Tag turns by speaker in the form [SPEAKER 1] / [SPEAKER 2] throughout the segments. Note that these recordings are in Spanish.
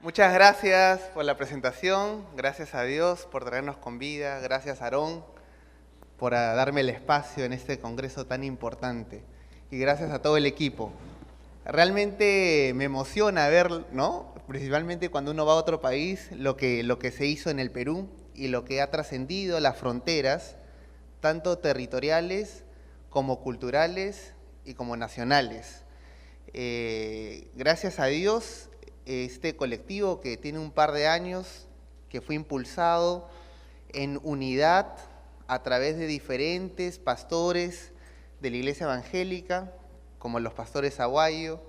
[SPEAKER 1] Muchas gracias por la presentación, gracias a Dios por traernos con vida, gracias Aarón por darme el espacio en este congreso tan importante y gracias a todo el equipo. Realmente me emociona ver, ¿no? Principalmente cuando uno va a otro país, lo que se hizo en el Perú y lo que ha trascendido las fronteras, tanto territoriales como culturales y como nacionales. Gracias a Dios, este colectivo que tiene un par de años, que fue impulsado en unidad a través de diferentes pastores de la Iglesia Evangélica, como los pastores Aguayo,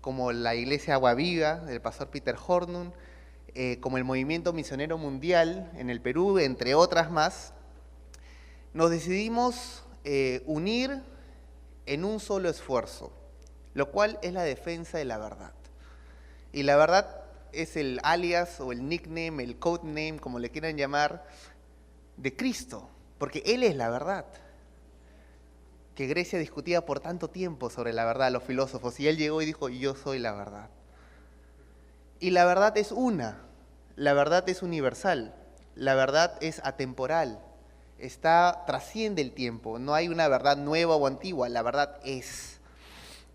[SPEAKER 1] como la Iglesia Agua Viva del pastor Peter Hornung, como el Movimiento Misionero Mundial en el Perú, entre otras más, nos decidimos unir en un solo esfuerzo, lo cual es la defensa de la verdad. Y la verdad es el alias o el nickname, el codename, como le quieran llamar, de Cristo, porque Él es la verdad. Que Grecia discutía por tanto tiempo sobre la verdad, los filósofos, y Él llegó y dijo, yo soy la verdad. Y la verdad es una, la verdad es universal, la verdad es atemporal, trasciende el tiempo, no hay una verdad nueva o antigua, la verdad es.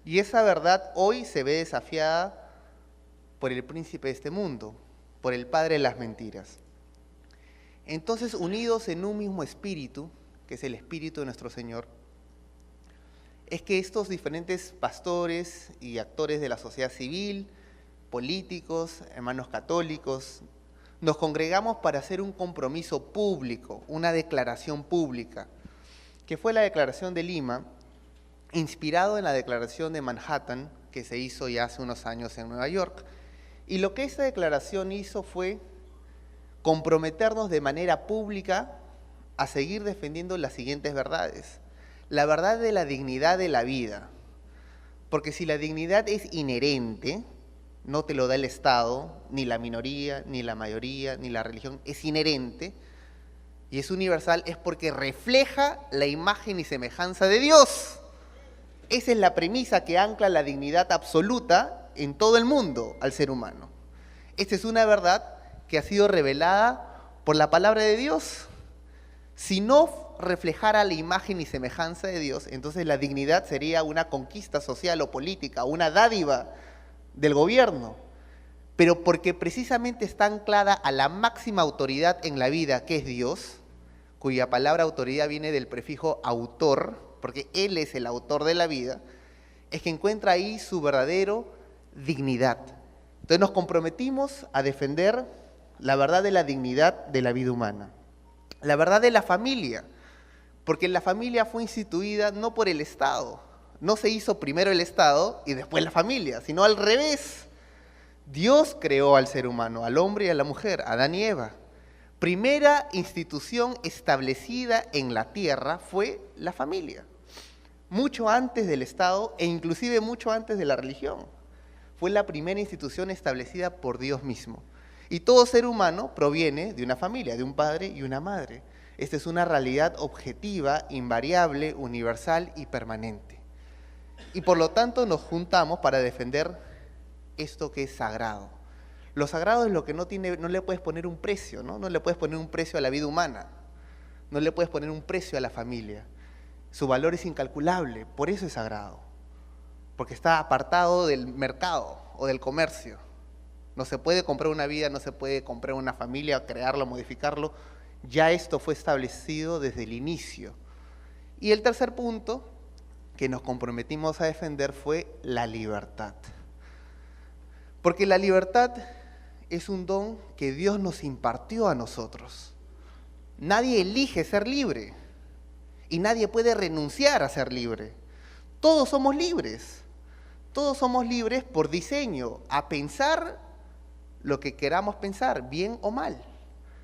[SPEAKER 1] Y esa verdad hoy se ve desafiada por el príncipe de este mundo, por el padre de las mentiras. Entonces, unidos en un mismo espíritu, que es el espíritu de nuestro Señor, es que estos diferentes pastores y actores de la sociedad civil, políticos, hermanos católicos, nos congregamos para hacer un compromiso público, una declaración pública, que fue la Declaración de Lima, inspirado en la Declaración de Manhattan, que se hizo ya hace unos años en Nueva York. Y lo que esta declaración hizo fue comprometernos de manera pública a seguir defendiendo las siguientes verdades. La verdad de la dignidad de la vida, porque si la dignidad es inherente, no te lo da el Estado, ni la minoría, ni la mayoría, ni la religión, es inherente y es universal, es porque refleja la imagen y semejanza de Dios. Esa es la premisa que ancla la dignidad absoluta en todo el mundo al ser humano. Esta es una verdad que ha sido revelada por la palabra de Dios. Si no reflejara la imagen y semejanza de Dios, entonces la dignidad sería una conquista social o política, una dádiva del gobierno. Pero porque precisamente está anclada a la máxima autoridad en la vida, que es Dios, cuya palabra autoridad viene del prefijo autor, porque Él es el autor de la vida, es que encuentra ahí su verdadero dignidad. Entonces nos comprometimos a defender la verdad de la dignidad de la vida humana, la verdad de la familia, porque la familia fue instituida no por el Estado, no se hizo primero el Estado y después la familia, sino al revés. Dios creó al ser humano, al hombre y a la mujer, Adán y Eva. Primera institución establecida en la tierra fue la familia, mucho antes del Estado e inclusive mucho antes de la religión. Fue la primera institución establecida por Dios mismo. Y todo ser humano proviene de una familia, de un padre y una madre. Esta es una realidad objetiva, invariable, universal y permanente. Y por lo tanto nos juntamos para defender esto que es sagrado. Lo sagrado es lo que no le puedes poner un precio, ¿no? No le puedes poner un precio a la vida humana, no le puedes poner un precio a la familia. Su valor es incalculable, por eso es sagrado. Porque está apartado del mercado o del comercio. No se puede comprar una vida, no se puede comprar una familia, crearlo, modificarlo. Ya esto fue establecido desde el inicio. Y el tercer punto que nos comprometimos a defender fue la libertad. Porque la libertad es un don que Dios nos impartió a nosotros. Nadie elige ser libre y nadie puede renunciar a ser libre. Todos somos libres. Todos somos libres por diseño, a pensar lo que queramos pensar, bien o mal.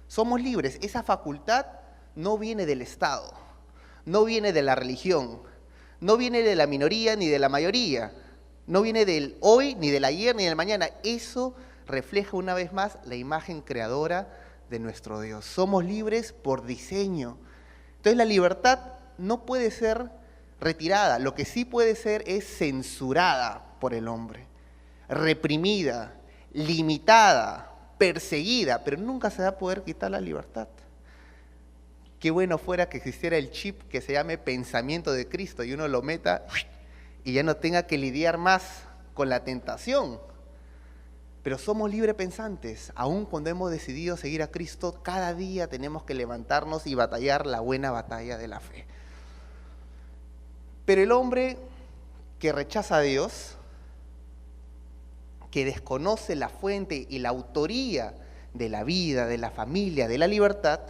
[SPEAKER 1] Somos libres. Esa facultad no viene del Estado, no viene de la religión, no viene de la minoría ni de la mayoría, no viene del hoy, ni del ayer, ni del mañana. Eso refleja una vez más la imagen creadora de nuestro Dios. Somos libres por diseño. Entonces la libertad no puede ser retirada, lo que sí puede ser es censurada por el hombre, reprimida, limitada, perseguida, pero nunca se va a poder quitar la libertad. Qué bueno fuera que existiera el chip que se llame pensamiento de Cristo y uno lo meta y ya no tenga que lidiar más con la tentación. Pero somos librepensantes, aun cuando hemos decidido seguir a Cristo, cada día tenemos que levantarnos y batallar la buena batalla de la fe. Pero el hombre que rechaza a Dios, que desconoce la fuente y la autoría de la vida, de la familia, de la libertad,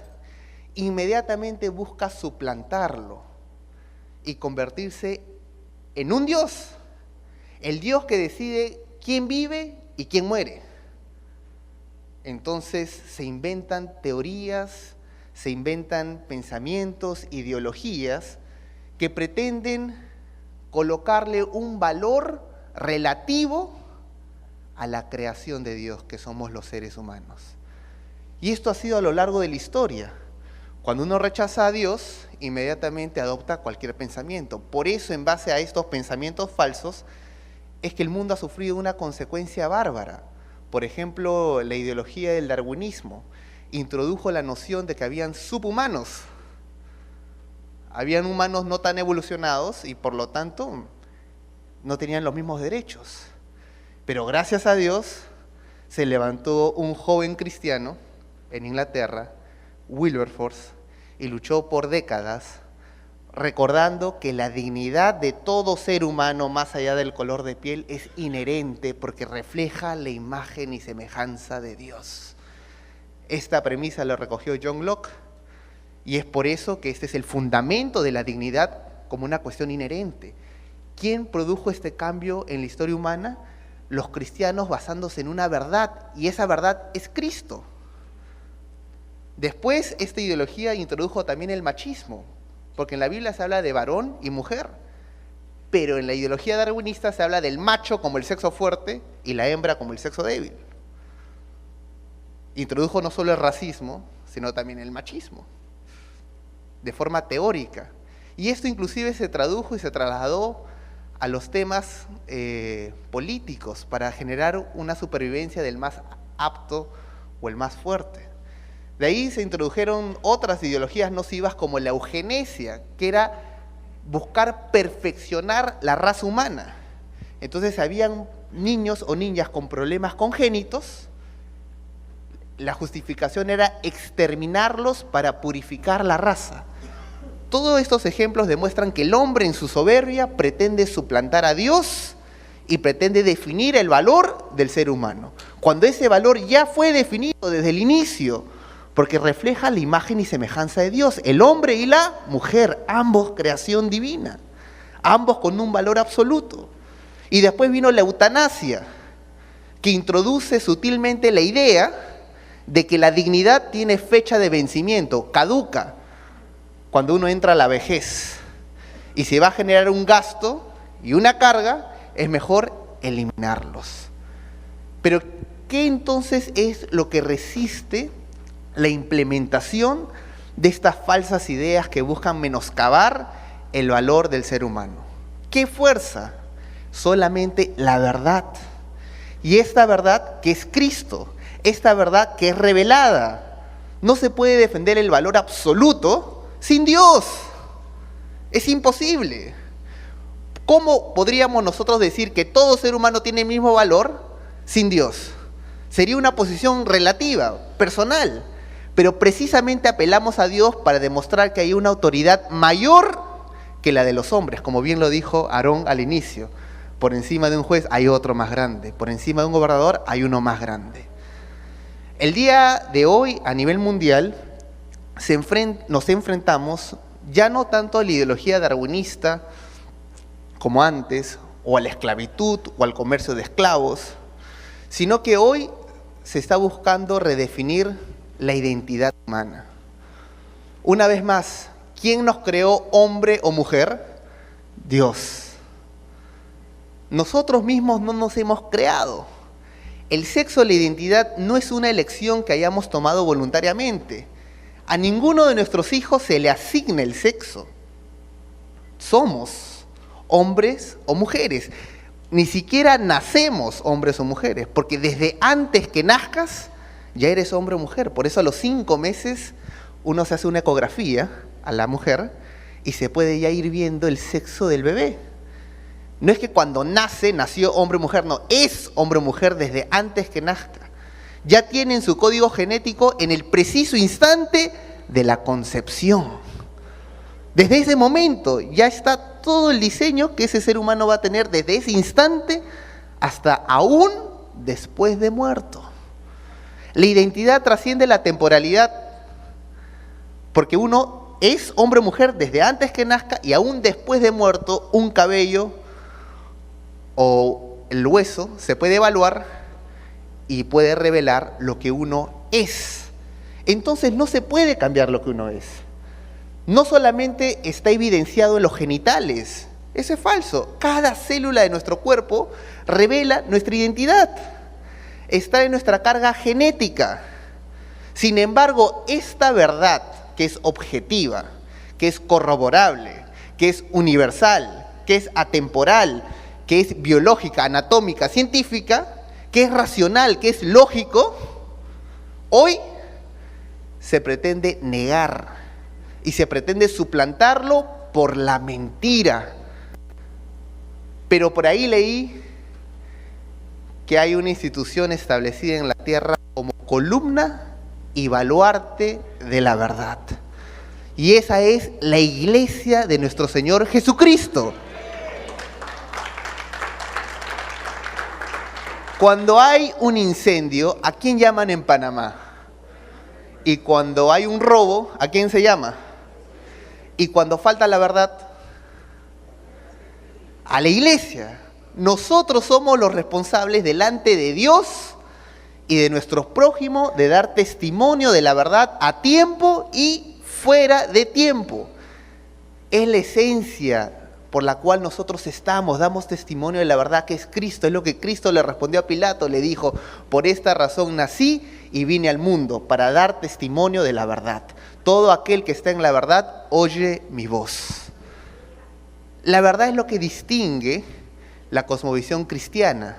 [SPEAKER 1] inmediatamente busca suplantarlo y convertirse en un Dios, el Dios que decide quién vive y quién muere. Entonces se inventan teorías, se inventan pensamientos, ideologías que pretenden colocarle un valor relativo a la creación de Dios, que somos los seres humanos. Y esto ha sido a lo largo de la historia. Cuando uno rechaza a Dios, inmediatamente adopta cualquier pensamiento. Por eso, en base a estos pensamientos falsos, es que el mundo ha sufrido una consecuencia bárbara. Por ejemplo, la ideología del darwinismo introdujo la noción de que habían subhumanos. Habían humanos no tan evolucionados y por lo tanto no tenían los mismos derechos. Pero gracias a Dios se levantó un joven cristiano en Inglaterra, Wilberforce, y luchó por décadas recordando que la dignidad de todo ser humano, más allá del color de piel, es inherente porque refleja la imagen y semejanza de Dios. Esta premisa la recogió John Locke y es por eso que este es el fundamento de la dignidad como una cuestión inherente. ¿Quién produjo este cambio en la historia humana? Los cristianos basándose en una verdad, y esa verdad es Cristo. Después, esta ideología introdujo también el machismo, porque en la Biblia se habla de varón y mujer, pero en la ideología darwinista se habla del macho como el sexo fuerte y la hembra como el sexo débil. Introdujo no solo el racismo, sino también el machismo, de forma teórica. Y esto inclusive se tradujo y se trasladó a los temas políticos para generar una supervivencia del más apto o el más fuerte. De ahí se introdujeron otras ideologías nocivas como la eugenesia, que era buscar perfeccionar la raza humana. Entonces habían niños o niñas con problemas congénitos, la justificación era exterminarlos para purificar la raza. Todos estos ejemplos demuestran que el hombre en su soberbia pretende suplantar a Dios y pretende definir el valor del ser humano, cuando ese valor ya fue definido desde el inicio, porque refleja la imagen y semejanza de Dios, el hombre y la mujer, ambos creación divina, ambos con un valor absoluto. Y después vino la eutanasia, que introduce sutilmente la idea de que la dignidad tiene fecha de vencimiento, caduca, cuando uno entra a la vejez. Y si va a generar un gasto y una carga, es mejor eliminarlos. Pero, ¿qué entonces es lo que resiste la implementación de estas falsas ideas que buscan menoscabar el valor del ser humano? ¿Qué fuerza? Solamente la verdad. Y esta verdad que es Cristo, esta verdad que es revelada. No se puede defender el valor absoluto sin Dios. Es imposible. ¿Cómo podríamos nosotros decir que todo ser humano tiene el mismo valor sin Dios? Sería una posición relativa, personal. Pero precisamente apelamos a Dios para demostrar que hay una autoridad mayor que la de los hombres, como bien lo dijo Aarón al inicio. Por encima de un juez hay otro más grande, por encima de un gobernador hay uno más grande. El día de hoy, a nivel mundial, nos enfrentamos ya no tanto a la ideología darwinista como antes, o a la esclavitud, o al comercio de esclavos, sino que hoy se está buscando redefinir la identidad humana. Una vez más, ¿quién nos creó hombre o mujer? Dios. Nosotros mismos no nos hemos creado. El sexo, la identidad, no es una elección que hayamos tomado voluntariamente. A ninguno de nuestros hijos se le asigna el sexo. Somos hombres o mujeres. Ni siquiera nacemos hombres o mujeres, porque desde antes que nazcas ya eres hombre o mujer. Por eso a los 5 meses uno se hace una ecografía a la mujer y se puede ya ir viendo el sexo del bebé. No es que cuando nació hombre o mujer, no, es hombre o mujer desde antes que nazca. Ya tienen su código genético en el preciso instante de la concepción. Desde ese momento ya está todo el diseño que ese ser humano va a tener desde ese instante hasta aún después de muerto. La identidad trasciende la temporalidad, porque uno es hombre o mujer desde antes que nazca y aún después de muerto, un cabello o el hueso se puede evaluar y puede revelar lo que uno es. Entonces no se puede cambiar lo que uno es. No solamente está evidenciado en los genitales, eso es falso. Cada célula de nuestro cuerpo revela nuestra identidad. Está en nuestra carga genética. Sin embargo, esta verdad que es objetiva, que es corroborable, que es universal, que es atemporal, que es biológica, anatómica, científica, que es racional, que es lógico, hoy se pretende negar y se pretende suplantarlo por la mentira. Pero por ahí leí que hay una institución establecida en la tierra como columna y baluarte de la verdad. Y esa es la iglesia de nuestro Señor Jesucristo. Cuando hay un incendio, ¿a quién llaman en Panamá? Y cuando hay un robo, ¿a quién se llama? Y cuando falta la verdad, a la iglesia. Nosotros somos los responsables delante de Dios y de nuestros prójimos de dar testimonio de la verdad a tiempo y fuera de tiempo. Es la esencia por la cual nosotros damos testimonio de la verdad que es Cristo. Es lo que Cristo le respondió a Pilato, le dijo: por esta razón nací y vine al mundo, para dar testimonio de la verdad. Todo aquel que está en la verdad oye mi voz. La verdad es lo que distingue la cosmovisión cristiana.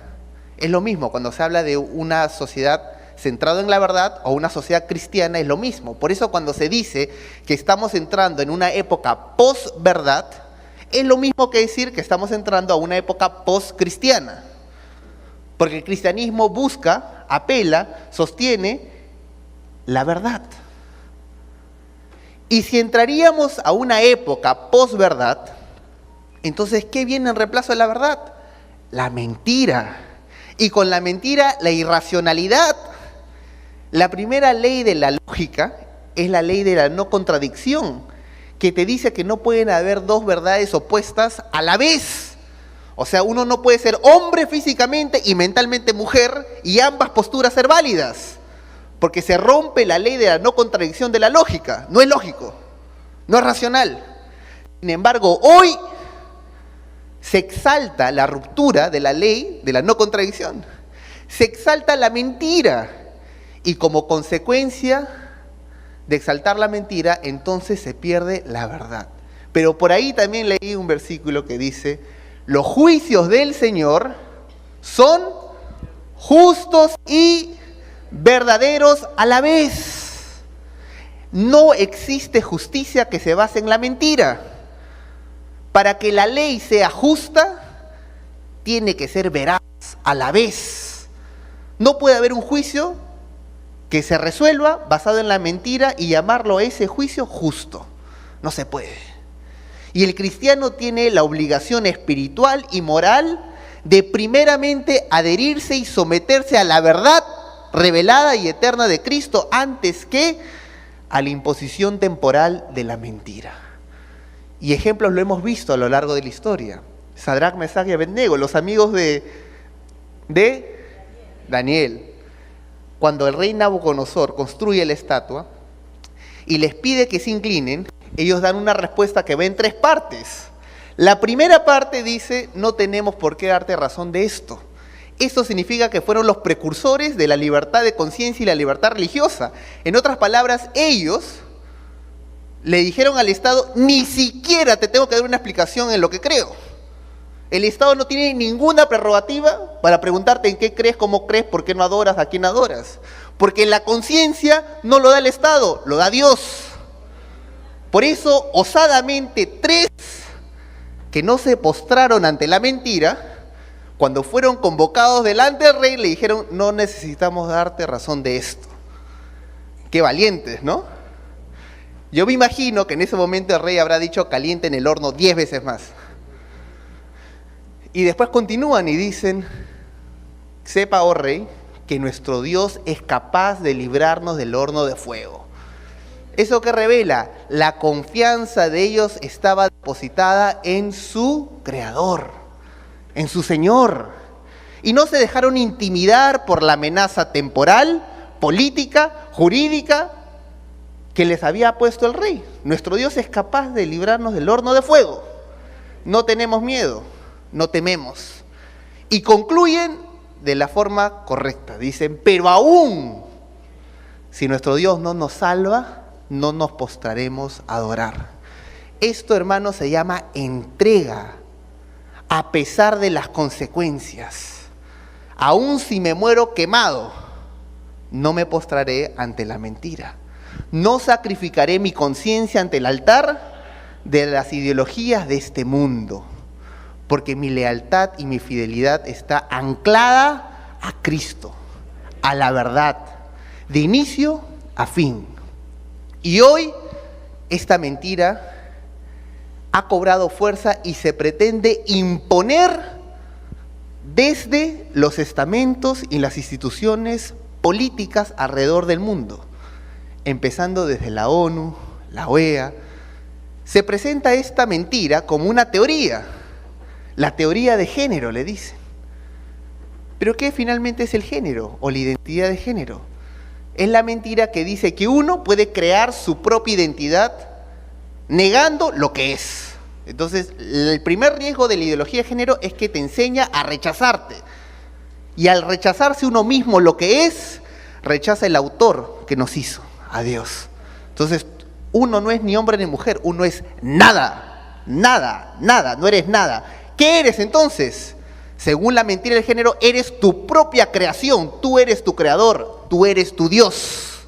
[SPEAKER 1] Es lo mismo cuando se habla de una sociedad centrada en la verdad o una sociedad cristiana, es lo mismo. Por eso cuando se dice que estamos entrando en una época post-verdad, es lo mismo que decir que estamos entrando a una época post-cristiana. Porque el cristianismo busca, apela, sostiene la verdad. Y si entraríamos a una época post-verdad, entonces, ¿qué viene en reemplazo de la verdad? La mentira. Y con la mentira, la irracionalidad. La primera ley de la lógica es la ley de la no contradicción, que te dice que no pueden haber dos verdades opuestas a la vez. O sea, uno no puede ser hombre físicamente y mentalmente mujer y ambas posturas ser válidas, porque se rompe la ley de la no contradicción de la lógica. No es lógico, no es racional. Sin embargo, hoy se exalta la ruptura de la ley de la no contradicción. Se exalta la mentira y como consecuencia de exaltar la mentira, entonces se pierde la verdad. Pero por ahí también leí un versículo que dice: los juicios del Señor son justos y verdaderos a la vez. No existe justicia que se base en la mentira. Para que la ley sea justa, tiene que ser veraz a la vez. No puede haber un juicio que se resuelva basado en la mentira y llamarlo a ese juicio justo. No se puede. Y el cristiano tiene la obligación espiritual y moral de primeramente adherirse y someterse a la verdad revelada y eterna de Cristo antes que a la imposición temporal de la mentira. Y ejemplos lo hemos visto a lo largo de la historia. Sadrac, Mesach y Abednego, los amigos de Daniel. Cuando el rey Nabucodonosor construye la estatua y les pide que se inclinen, ellos dan una respuesta que va en 3 partes. La primera parte dice: no tenemos por qué darte razón de esto. Esto significa que fueron los precursores de la libertad de conciencia y la libertad religiosa. En otras palabras, ellos le dijeron al Estado: ni siquiera te tengo que dar una explicación en lo que creo. El Estado no tiene ninguna prerrogativa para preguntarte en qué crees, cómo crees, por qué no adoras, a quién adoras. Porque la conciencia no lo da el Estado, lo da Dios. Por eso, osadamente, 3 que no se postraron ante la mentira, cuando fueron convocados delante del rey, le dijeron: no necesitamos darte razón de esto. Qué valientes, ¿no? Yo me imagino que en ese momento el rey habrá dicho: calienten el horno 10 veces más. Y después continúan y dicen: sepa, oh rey, que nuestro Dios es capaz de librarnos del horno de fuego. ¿Eso qué revela? La confianza de ellos estaba depositada en su Creador, en su Señor. Y no se dejaron intimidar por la amenaza temporal, política, jurídica que les había puesto el rey. Nuestro Dios es capaz de librarnos del horno de fuego. No tenemos miedo, no tememos. Y concluyen de la forma correcta. Dicen: pero aún si nuestro Dios no nos salva, no nos postraremos a adorar. Esto, hermanos, se llama entrega, a pesar de las consecuencias. Aún si me muero quemado, no me postraré ante la mentira. No sacrificaré mi conciencia ante el altar de las ideologías de este mundo, porque mi lealtad y mi fidelidad está anclada a Cristo, a la verdad, de inicio a fin. Y hoy esta mentira ha cobrado fuerza y se pretende imponer desde los estamentos y las instituciones políticas alrededor del mundo, empezando desde la ONU, la OEA. Se presenta esta mentira como una teoría, la teoría de género, le dicen. ¿Pero qué finalmente es el género o la identidad de género? Es la mentira que dice que uno puede crear su propia identidad negando lo que es. Entonces, el primer riesgo de la ideología de género es que te enseña a rechazarte. Y al rechazarse uno mismo lo que es, rechaza el autor que nos hizo, a Dios. Entonces, uno no es ni hombre ni mujer, uno es nada, nada, nada, no eres nada. ¿Qué eres entonces? Según la mentira del género, eres tu propia creación, tú eres tu creador, tú eres tu Dios.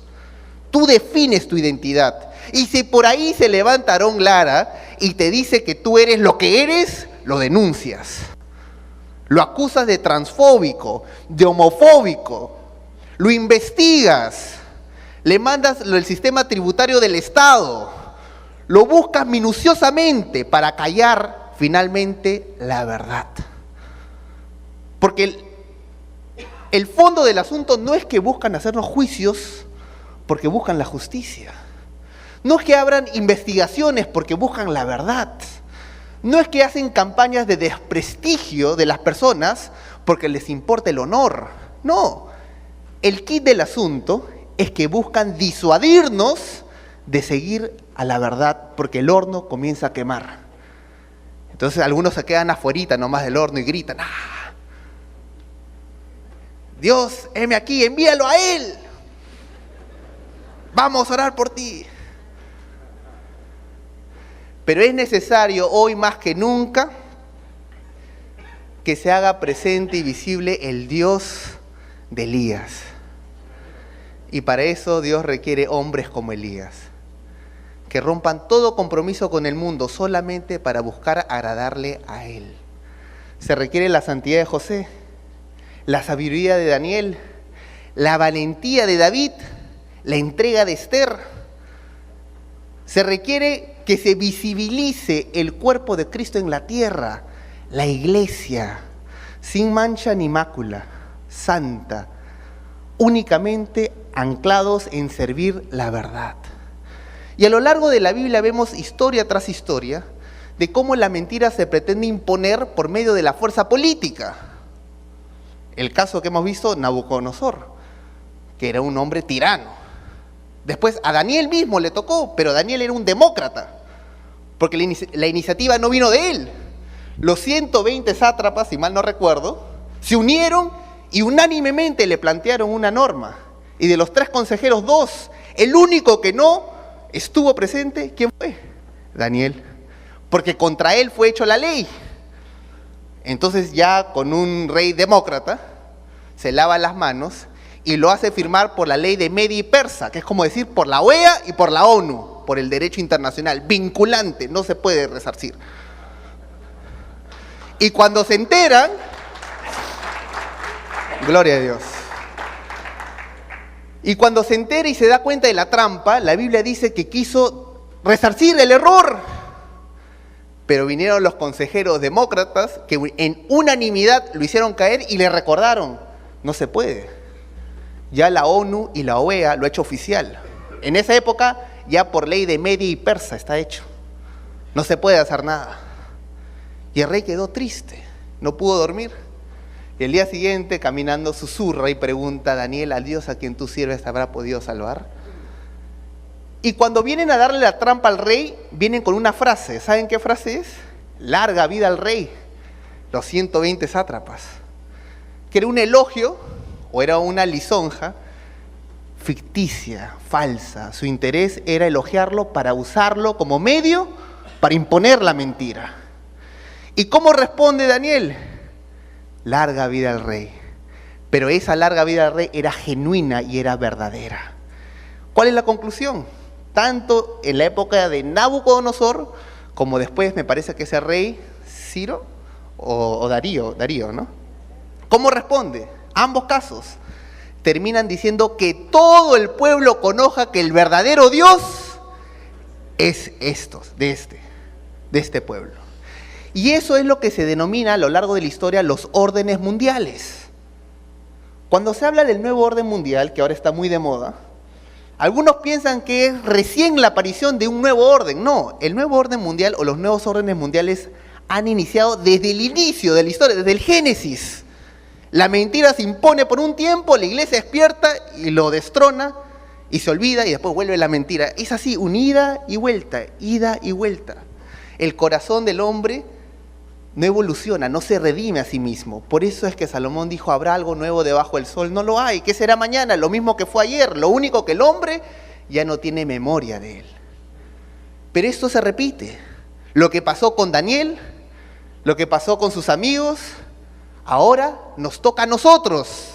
[SPEAKER 1] Tú defines tu identidad. Y si por ahí se levanta Aarón Lara y te dice que tú eres lo que eres, lo denuncias. Lo acusas de transfóbico, de homofóbico, lo investigas, le mandas el sistema tributario del Estado, lo buscas minuciosamente para callar finalmente la verdad. Porque el fondo del asunto no es que buscan hacernos juicios porque buscan la justicia. No es que abran investigaciones porque buscan la verdad. No es que hacen campañas de desprestigio de las personas porque les importa el honor. No. El quid del asunto es que buscan disuadirnos de seguir a la verdad porque el horno comienza a quemar. Entonces algunos se quedan afuerita nomás del horno y gritan: ¡ah! Dios, heme aquí, envíalo a Él. Vamos a orar por ti. Pero es necesario hoy más que nunca que se haga presente y visible el Dios de Elías. Y para eso Dios requiere hombres como Elías, que rompan todo compromiso con el mundo solamente para buscar agradarle a Él. Se requiere la santidad de José, la sabiduría de Daniel, la valentía de David, la entrega de Esther. Se requiere que se visibilice el cuerpo de Cristo en la tierra, la iglesia, sin mancha ni mácula, santa, únicamente anclados en servir la verdad. Y a lo largo de la Biblia vemos historia tras historia de cómo la mentira se pretende imponer por medio de la fuerza política. El caso que hemos visto, Nabucodonosor, que era un hombre tirano. Después a Daniel mismo le tocó, pero Daniel era un demócrata, porque la iniciativa no vino de él. Los 120 sátrapas, si mal no recuerdo, se unieron y unánimemente le plantearon una norma. Y de los 3 consejeros, 2, el único que no estuvo presente, ¿quién fue? Daniel, porque contra él fue hecho la ley. Entonces ya con un rey demócrata se lava las manos y lo hace firmar por la ley de Media y Persa, que es como decir por la OEA y por la ONU, por el derecho internacional, vinculante, no se puede resarcir. Y cuando se enteran, gloria a Dios, y cuando se entera y se da cuenta de la trampa, la Biblia dice que quiso resarcir el error. Pero vinieron los consejeros demócratas que en unanimidad lo hicieron caer y le recordaron, no se puede. Ya la ONU y la OEA lo ha hecho oficial. En esa época ya por ley de Media y Persa está hecho. No se puede hacer nada. Y el rey quedó triste, no pudo dormir. Y el día siguiente, caminando, susurra y pregunta: Daniel, ¿al Dios a quien tú sirves te habrá podido salvar? Y cuando vienen a darle la trampa al rey, vienen con una frase. ¿Saben qué frase es? Larga vida al rey, los 120 sátrapas. Que era un elogio o era una lisonja ficticia, falsa. Su interés era elogiarlo para usarlo como medio para imponer la mentira. ¿Y cómo responde Daniel? Larga vida al rey. Pero esa larga vida al rey era genuina y era verdadera. ¿Cuál es la conclusión? Tanto en la época de Nabucodonosor, como después me parece que ese rey, Ciro o Darío, ¿no? ¿Cómo responde? Ambos casos terminan diciendo que todo el pueblo conozca que el verdadero Dios es de este pueblo. Y eso es lo que se denomina a lo largo de la historia los órdenes mundiales. Cuando se habla del nuevo orden mundial, que ahora está muy de moda, algunos piensan que es recién la aparición de un nuevo orden. No, el nuevo orden mundial o los nuevos órdenes mundiales han iniciado desde el inicio de la historia, desde el Génesis. La mentira se impone por un tiempo, la iglesia despierta y lo destrona y se olvida y después vuelve la mentira. Es así, unida y vuelta, ida y vuelta. El corazón del hombre no evoluciona, no se redime a sí mismo. Por eso es que Salomón dijo, ¿habrá algo nuevo debajo del sol? No lo hay. ¿Qué será mañana? Lo mismo que fue ayer. Lo único que el hombre ya no tiene memoria de él. Pero esto se repite. Lo que pasó con Daniel, lo que pasó con sus amigos, ahora nos toca a nosotros.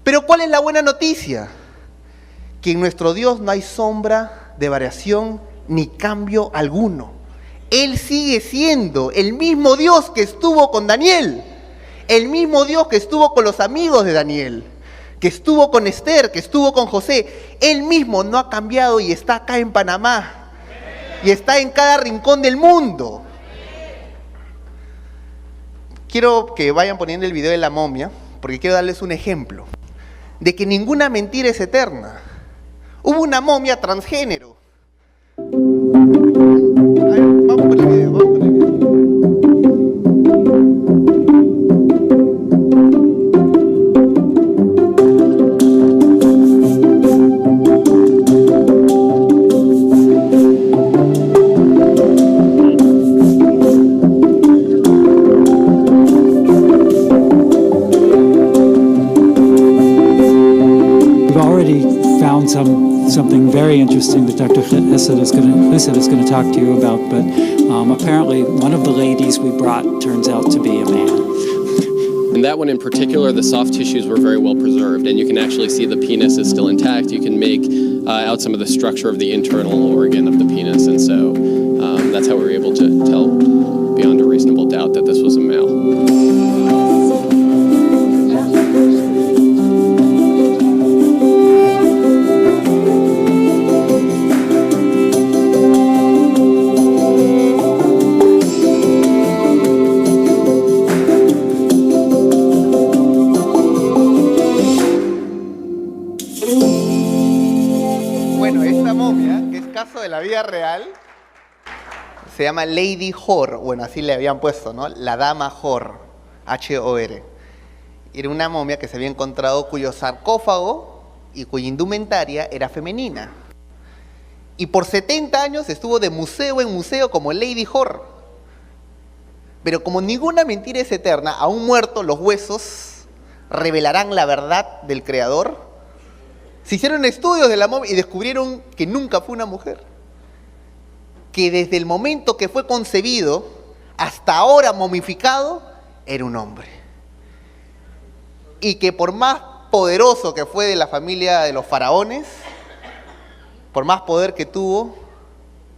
[SPEAKER 1] Pero ¿cuál es la buena noticia? Que en nuestro Dios no hay sombra de variación ni cambio alguno. Él sigue siendo el mismo Dios que estuvo con Daniel, el mismo Dios que estuvo con los amigos de Daniel, que estuvo con Esther, que estuvo con José. Él mismo no ha cambiado y está acá en Panamá y está en cada rincón del mundo. Quiero que vayan poniendo el video de la momia, porque quiero darles un ejemplo de que ninguna mentira es eterna. Hubo una momia transgénero. Vamos con el video, vamos con el video.
[SPEAKER 2] Something very interesting that Dr. Hissed is going to talk to you about, but apparently one of the ladies we brought turns out to be a man.
[SPEAKER 3] In that one in particular, the soft tissues were very well preserved, and you can actually see the penis is still intact. You can make out some of the structure of the internal organ of the penis, and so that's how we were able to tell beyond a reasonable doubt that this was a male.
[SPEAKER 1] La vida real se llama Lady Hor, bueno, así le habían puesto, ¿no? La dama Hor, H-O-R. Era una momia que se había encontrado cuyo sarcófago y cuya indumentaria era femenina. Y por 70 años estuvo de museo en museo como Lady Hor. Pero como ninguna mentira es eterna, aún muerto los huesos revelarán la verdad del creador. Se hicieron estudios de la momia y descubrieron que nunca fue una mujer. Que desde el momento que fue concebido hasta ahora momificado, era un hombre. Y que por más poderoso que fue de la familia de los faraones, por más poder que tuvo,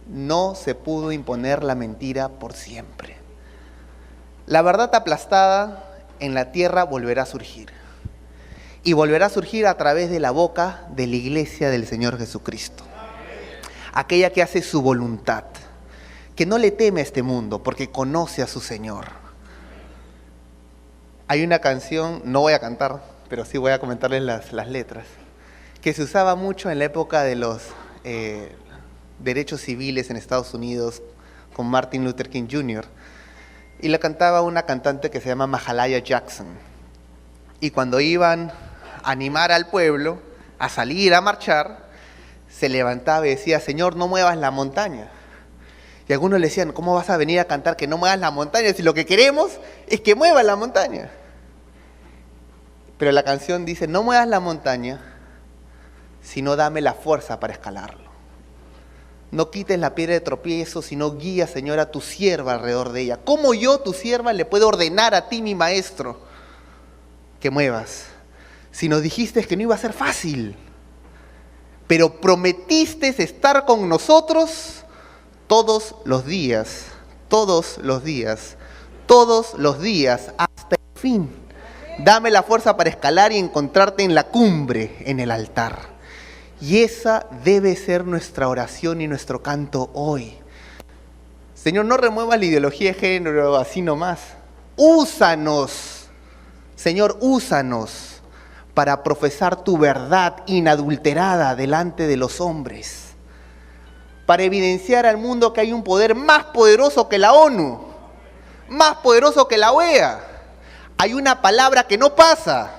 [SPEAKER 1] no se pudo imponer la mentira por siempre. La verdad aplastada en la tierra volverá a surgir. Y volverá a surgir a través de la boca de la iglesia del Señor Jesucristo. Aquella que hace su voluntad, que no le teme a este mundo porque conoce a su Señor. Hay una canción, no voy a cantar, pero sí voy a comentarles las letras, que se usaba mucho en la época de los derechos civiles en Estados Unidos con Martin Luther King Jr. Y la cantaba una cantante que se llama Mahalia Jackson. Y cuando iban a animar al pueblo a salir a marchar, se levantaba y decía: Señor, no muevas la montaña. Y algunos le decían: ¿cómo vas a venir a cantar que no muevas la montaña si lo que queremos es que muevas la montaña? Pero la canción dice: no muevas la montaña, sino dame la fuerza para escalarlo. No quites la piedra de tropiezo, sino guía, Señor, a tu sierva alrededor de ella. ¿Cómo yo, tu sierva, le puedo ordenar a ti, mi maestro, que muevas? Si nos dijiste que no iba a ser fácil, pero prometiste estar con nosotros todos los días, todos los días, todos los días, hasta el fin. Dame la fuerza para escalar y encontrarte en la cumbre, en el altar. Y esa debe ser nuestra oración y nuestro canto hoy. Señor, no remuevas la ideología de género así nomás. Úsanos, Señor, úsanos para profesar tu verdad inadulterada delante de los hombres. Para evidenciar al mundo que hay un poder más poderoso que la ONU, más poderoso que la OEA. Hay una palabra que no pasa,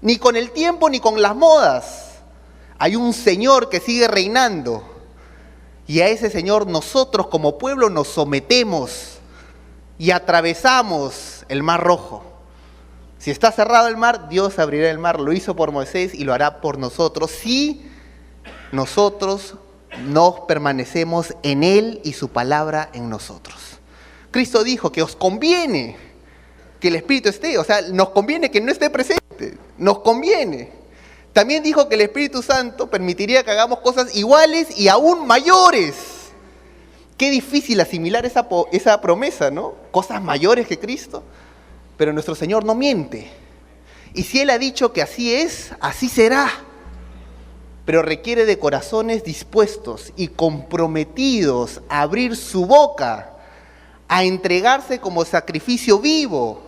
[SPEAKER 1] ni con el tiempo ni con las modas. Hay un Señor que sigue reinando. Y a ese Señor nosotros como pueblo nos sometemos y atravesamos el Mar Rojo. Si está cerrado el mar, Dios abrirá el mar. Lo hizo por Moisés y lo hará por nosotros. Si nosotros nos permanecemos en Él y su palabra en nosotros. Cristo dijo que os conviene que el Espíritu esté, o sea, nos conviene que no esté presente, nos conviene. También dijo que el Espíritu Santo permitiría que hagamos cosas iguales y aún mayores. Qué difícil asimilar esa promesa, ¿no? Cosas mayores que Cristo. Pero nuestro Señor no miente. Y si Él ha dicho que así es, así será. Pero requiere de corazones dispuestos y comprometidos a abrir su boca, a entregarse como sacrificio vivo,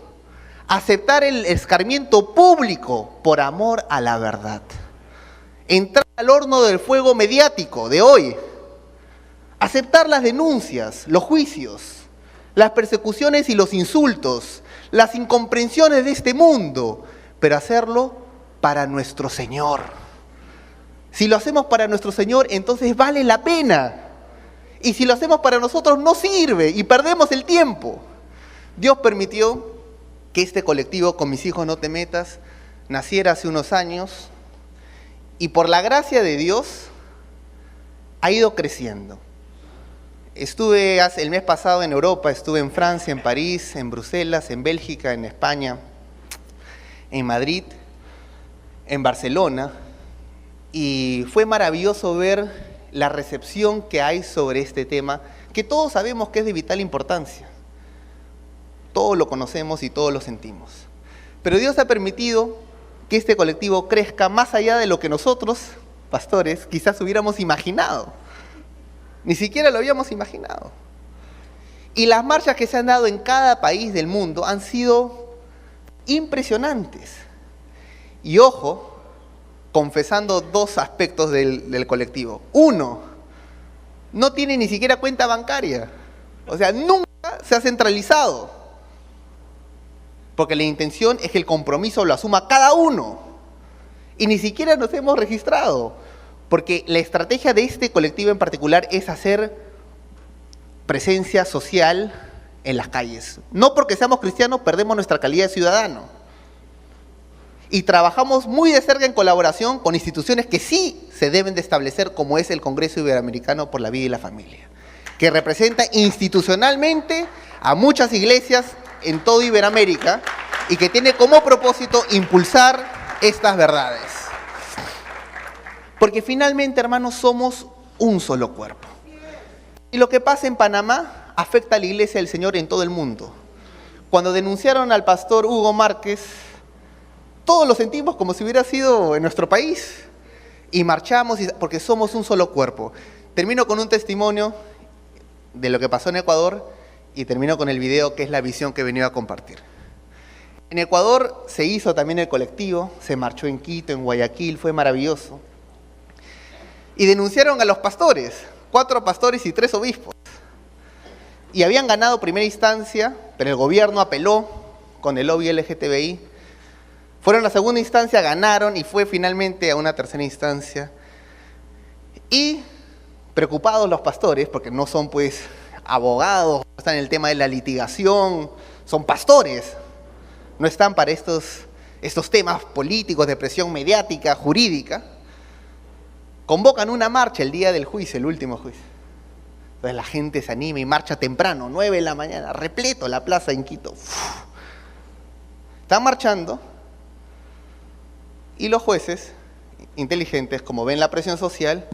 [SPEAKER 1] aceptar el escarmiento público por amor a la verdad. Entrar al horno del fuego mediático de hoy. Aceptar las denuncias, los juicios, las persecuciones y los insultos, las incomprensiones de este mundo, pero hacerlo para nuestro Señor. Si lo hacemos para nuestro Señor, entonces vale la pena. Y si lo hacemos para nosotros, no sirve y perdemos el tiempo. Dios permitió que este colectivo, Con Mis Hijos No Te Metas, naciera hace unos años y por la gracia de Dios ha ido creciendo. Estuve el mes pasado en Europa, estuve en Francia, en París, en Bruselas, en Bélgica, en España, en Madrid, en Barcelona, y fue maravilloso ver la recepción que hay sobre este tema, que todos sabemos que es de vital importancia. Todos lo conocemos y todos lo sentimos. Pero Dios ha permitido que este colectivo crezca más allá de lo que nosotros, pastores, quizás hubiéramos imaginado. Ni siquiera lo habíamos imaginado. Y las marchas que se han dado en cada país del mundo han sido impresionantes. Y ojo, confesando dos aspectos del colectivo. Uno, no tiene ni siquiera cuenta bancaria. O sea, nunca se ha centralizado. Porque la intención es que el compromiso lo asuma cada uno. Y ni siquiera nos hemos registrado. Porque la estrategia de este colectivo en particular es hacer presencia social en las calles. No porque seamos cristianos perdemos nuestra calidad de ciudadano. Y trabajamos muy de cerca en colaboración con instituciones que sí se deben de establecer, como es el Congreso Iberoamericano por la Vida y la Familia, que representa institucionalmente a muchas iglesias en toda Iberoamérica y que tiene como propósito impulsar estas verdades. Porque finalmente, hermanos, somos un solo cuerpo. Y lo que pasa en Panamá afecta a la Iglesia del Señor en todo el mundo. Cuando denunciaron al pastor Hugo Márquez, todos lo sentimos como si hubiera sido en nuestro país. Y marchamos porque somos un solo cuerpo. Termino con un testimonio de lo que pasó en Ecuador y termino con el video que es la visión que he venido a compartir. En Ecuador se hizo también el colectivo, se marchó en Quito, en Guayaquil, fue maravilloso. Y denunciaron a los pastores, 4 pastores y 3 obispos. Y habían ganado primera instancia, pero el gobierno apeló con el lobby LGTBI. Fueron a segunda instancia, ganaron y fue finalmente a una tercera instancia. Y preocupados los pastores, porque no son pues abogados, no están en el tema de la litigación, son pastores. No están para estos temas políticos de presión mediática, jurídica. Convocan una marcha el día del juicio, el último juicio. Entonces la gente se anima y marcha temprano, 9 de la mañana, repleto la plaza en Quito. Están marchando y los jueces, inteligentes, como ven la presión social,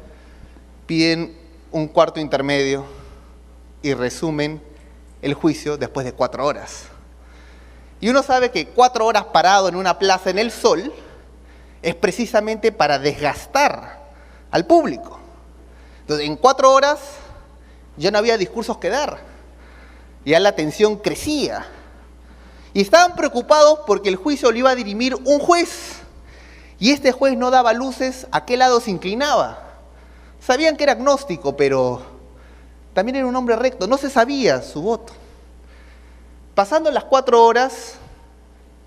[SPEAKER 1] piden un cuarto intermedio y resumen el juicio después de 4 horas. Y uno sabe que 4 horas parado en una plaza en el sol es precisamente para desgastar al público. Entonces, en 4 horas ya no había discursos que dar. Ya la tensión crecía. Y estaban preocupados porque el juicio lo iba a dirimir un juez. Y este juez no daba luces a qué lado se inclinaba. Sabían que era agnóstico, pero también era un hombre recto. No se sabía su voto. Pasando las 4 horas,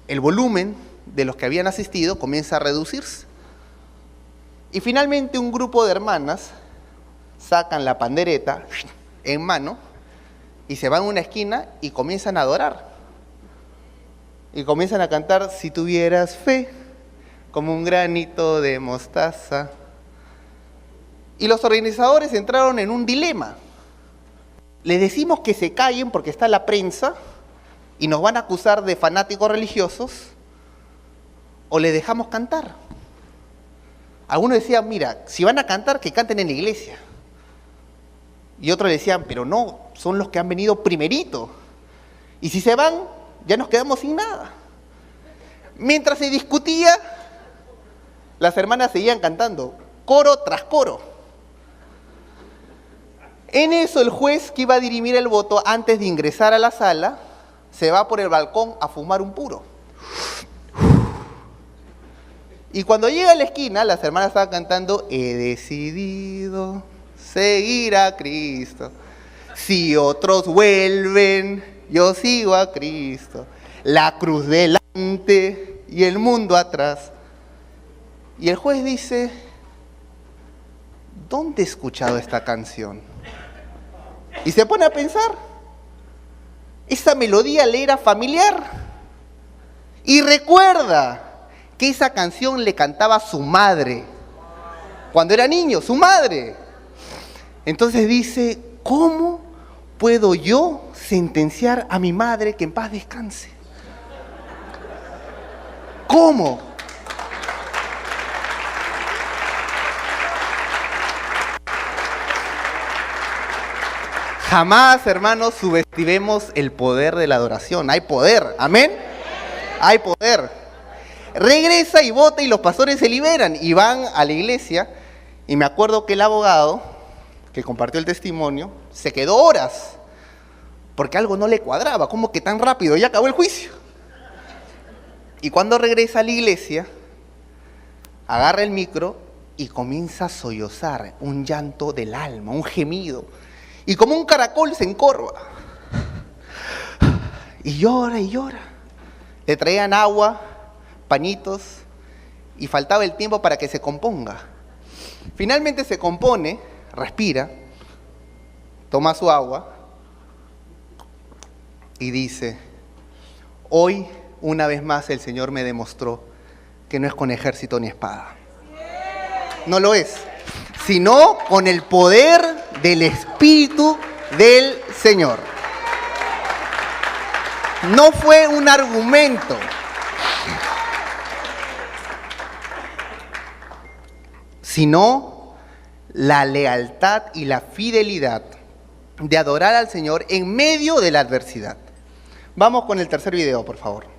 [SPEAKER 1] el volumen de los que habían asistido comienza a reducirse. Y finalmente un grupo de hermanas sacan la pandereta en mano y se van a una esquina y comienzan a adorar. Y comienzan a cantar, si tuvieras fe, como un granito de mostaza. Y los organizadores entraron en un dilema. Les decimos que se callen porque está la prensa y nos van a acusar de fanáticos religiosos, o les dejamos cantar. Algunos decían, mira, si van a cantar, que canten en la iglesia. Y otros decían, pero no, son los que han venido primerito. Y si se van, ya nos quedamos sin nada. Mientras se discutía, las hermanas seguían cantando, coro tras coro. En eso el juez que iba a dirimir el voto antes de ingresar a la sala, se va por el balcón a fumar un puro. Y cuando llega a la esquina, las hermanas estaban cantando, he decidido seguir a Cristo. Si otros vuelven, yo sigo a Cristo. La cruz delante y el mundo atrás. Y el juez dice, ¿dónde he escuchado esta canción? Y se pone a pensar, esa melodía le era familiar. Y recuerda que esa canción le cantaba su madre. Cuando era niño, su madre. Entonces dice, ¿cómo puedo yo sentenciar a mi madre que en paz descanse? ¿Cómo? Jamás, hermanos, subestimemos el poder de la adoración. Hay poder, ¿amén? Hay poder. Regresa y vota y los pastores se liberan y van a la iglesia. Y me acuerdo que el abogado que compartió el testimonio se quedó horas porque algo no le cuadraba. ¿Cómo que tan rápido? Ya acabó el juicio. Y cuando regresa a la iglesia, agarra el micro y comienza a sollozar, un llanto del alma, un gemido. Y como un caracol se encorva. Y llora y llora. Le traían agua, pañitos, y faltaba el tiempo para que se componga. Finalmente se compone, respira, toma su agua y dice, hoy una vez más el Señor me demostró que no es con ejército ni espada. No lo es, sino con el poder del Espíritu del Señor. No fue un argumento. Sino la lealtad y la fidelidad de adorar al Señor en medio de la adversidad. Vamos con el tercer video, por favor.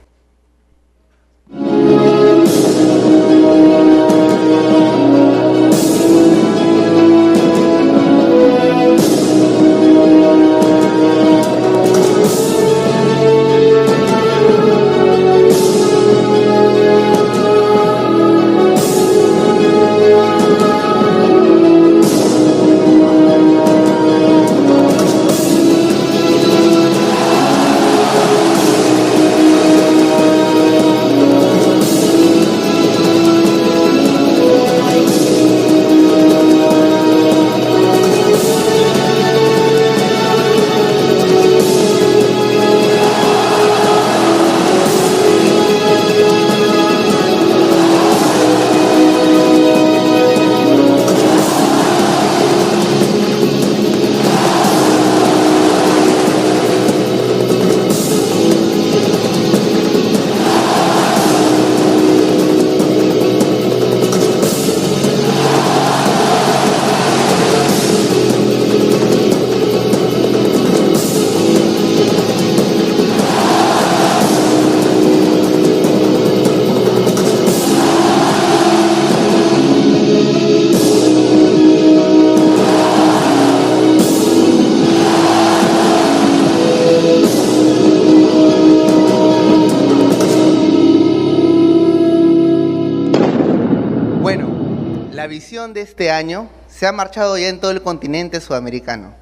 [SPEAKER 1] De este año se ha marchado ya en todo el continente sudamericano,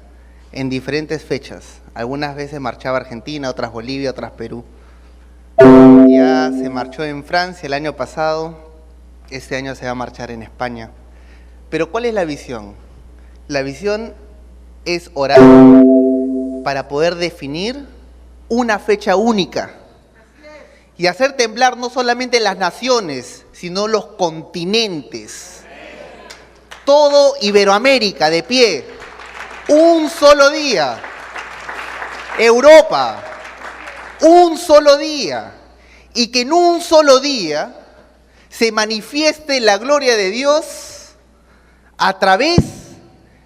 [SPEAKER 1] en diferentes fechas. Algunas veces marchaba Argentina, otras Bolivia, otras Perú. Ya se marchó en Francia el año pasado, este año se va a marchar en España. Pero ¿cuál es la visión? La visión es orar para poder definir una fecha única y hacer temblar no solamente las naciones, sino los continentes. Todo Iberoamérica de pie, un solo día. Europa, un solo día. Y que en un solo día se manifieste la gloria de Dios a través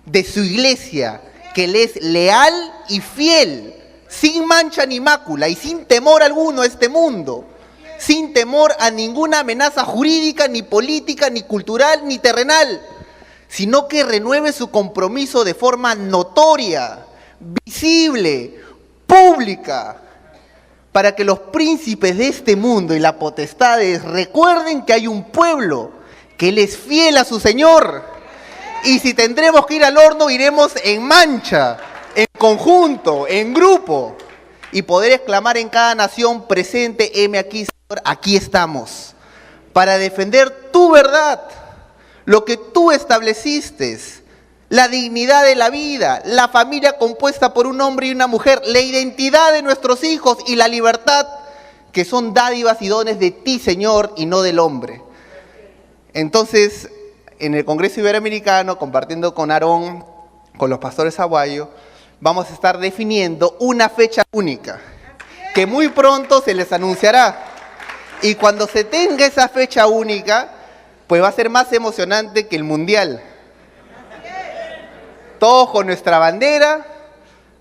[SPEAKER 1] de su iglesia, que le es leal y fiel, sin mancha ni mácula y sin temor alguno a este mundo, sin temor a ninguna amenaza jurídica, ni política, ni cultural, ni terrenal, sino que renueve su compromiso de forma notoria, visible, pública, para que los príncipes de este mundo y las potestades recuerden que hay un pueblo que Él es fiel a su Señor. Y si tendremos que ir al horno, iremos en mancha, en conjunto, en grupo, y poder exclamar en cada nación presente: heme aquí, Señor, aquí estamos, para defender tu verdad, lo que tú estableciste, la dignidad de la vida, la familia compuesta por un hombre y una mujer, la identidad de nuestros hijos y la libertad, que son dádivas y dones de ti, Señor, y no del hombre. Entonces, en el Congreso Iberoamericano, compartiendo con Aarón, con los pastores aguayos, vamos a estar definiendo una fecha única, que muy pronto se les anunciará. Y cuando se tenga esa fecha única, pues va a ser más emocionante que el Mundial. Todos con nuestra bandera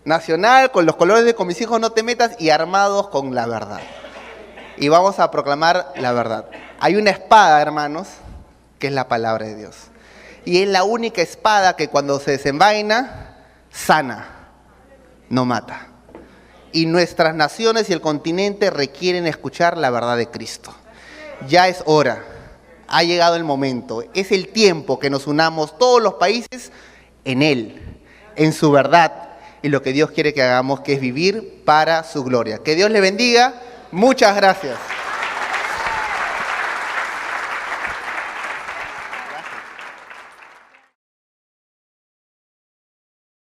[SPEAKER 1] nacional, con los colores de Con mis hijos no te metas y armados con la verdad. Y vamos a proclamar la verdad. Hay una espada, hermanos, que es la palabra de Dios. Y es la única espada que cuando se desenvaina, sana, no mata. Y nuestras naciones y el continente requieren escuchar la verdad de Cristo. Ya es hora. Ha llegado el momento, es el tiempo que nos unamos todos los países en Él, en su verdad, y lo que Dios quiere que hagamos, que es vivir para su gloria. Que Dios le bendiga, muchas gracias.